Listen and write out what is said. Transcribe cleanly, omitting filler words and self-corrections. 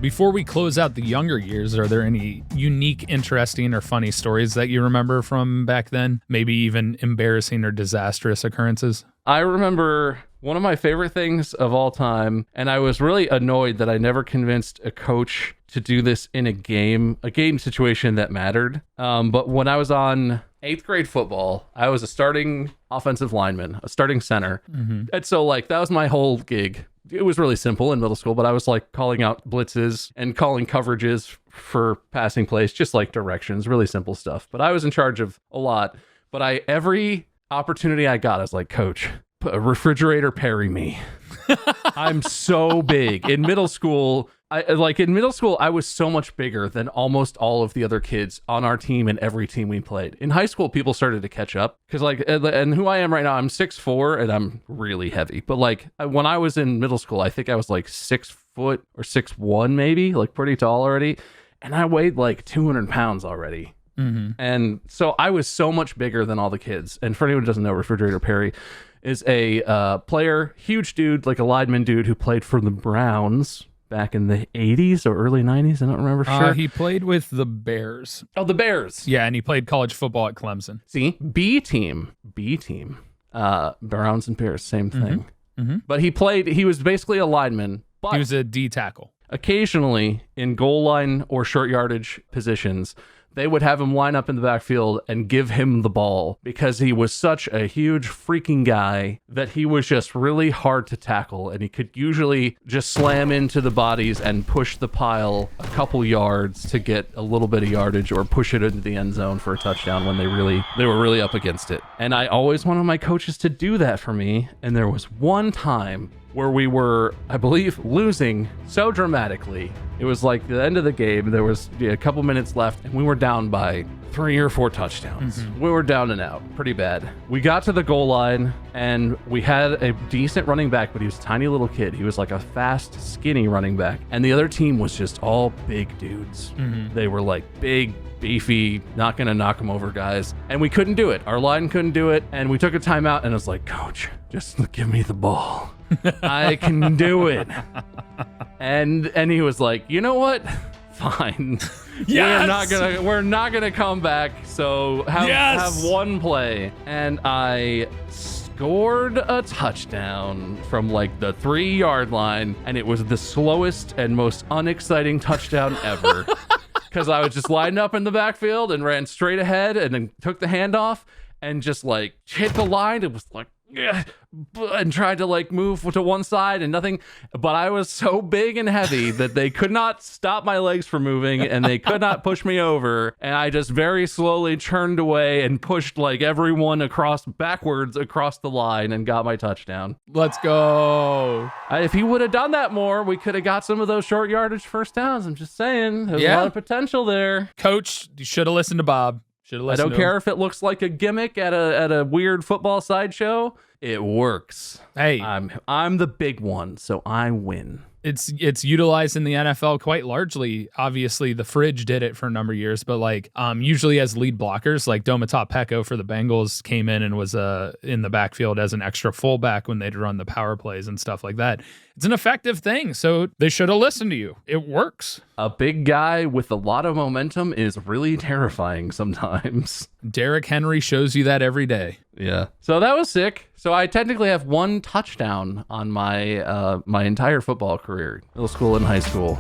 Before we close out the younger years, are there any unique, interesting, or funny stories that you remember from back then? Maybe even embarrassing or disastrous occurrences? I remember one of my favorite things of all time, and I was really annoyed that I never convinced a coach to do this in a game situation that mattered. But when I was on 8th grade football, I was a starting offensive lineman, a starting center. And so like that was my whole gig. It was really simple in middle school, but I was like calling out blitzes and calling coverages for passing plays, just like directions, really simple stuff. But I was in charge of a lot. But every opportunity I got, I was like, Coach, refrigerator parry me. I'm so big. In middle school, I was so much bigger than almost all of the other kids on our team and every team we played. In high school, people started to catch up because and who I am right now, I'm 6'4" and I'm really heavy. But like when I was in middle school, I think I was like 6 foot or 6'1", maybe, like pretty tall already. And I weighed like 200 pounds already. And so I was so much bigger than all the kids. And for anyone who doesn't know, refrigerator parry is a player, huge dude, like a lineman dude who played for the Browns back in the 80s or early 90s. I don't remember sure. He played with the Bears. Oh, the Bears. Yeah, and he played college football at Clemson. See, B team. Browns and Bears, same thing. But he was basically a lineman. But He was a D tackle. Occasionally, in goal line or short yardage positions, they would have him line up in the backfield and give him the ball because he was such a huge freaking guy that he was just really hard to tackle, and he could usually just slam into the bodies and push the pile a couple yards to get a little bit of yardage or push it into the end zone for a touchdown when they were really up against it. And I always wanted my coaches to do that for me, and there was one time where we were, I believe, losing so dramatically. It was like the end of the game. There was a couple minutes left, and we were down by 3 or 4 touchdowns. We were down and out pretty bad. We got to the goal line, and we had a decent running back, but he was a tiny little kid. He was like a fast, skinny running back. And the other team was just all big dudes. They were like big, beefy, not going to knock them over guys. And we couldn't do it. Our line couldn't do it. And we took a timeout, and I was like, Coach, just give me the ball. I can do it. And he was like, you know what? Fine. Yes! We're not gonna come back. So have one play. And I scored a touchdown from like the 3-yard line, and it was the slowest and most unexciting touchdown ever. Because I was just lined up in the backfield and ran straight ahead and then took the handoff and just like hit the line. It was like, yeah, and tried to like move to one side and nothing. But I was so big and heavy that they could not stop my legs from moving, and they could not push me over. And I just very slowly turned away and pushed like everyone backwards across the line and got my touchdown. Let's go. If he would have done that more, we could have got some of those short yardage first downs. I'm just saying, there's a lot of potential there. Coach, you should have listened to Bob. I don't care if it looks like a gimmick at a weird football sideshow. It works. Hey, I'm the big one, so I win. It's utilized in the NFL quite largely. Obviously, the Fridge did it for a number of years, but like usually as lead blockers, like Domata Peko for the Bengals came in and was in the backfield as an extra fullback when they'd run the power plays and stuff like that. It's an effective thing, so they should have listened to you. It works. A big guy with a lot of momentum is really terrifying sometimes. Derrick Henry shows you that every day. Yeah. So that was sick. So I technically have 1 touchdown on my my entire football career, middle school and high school.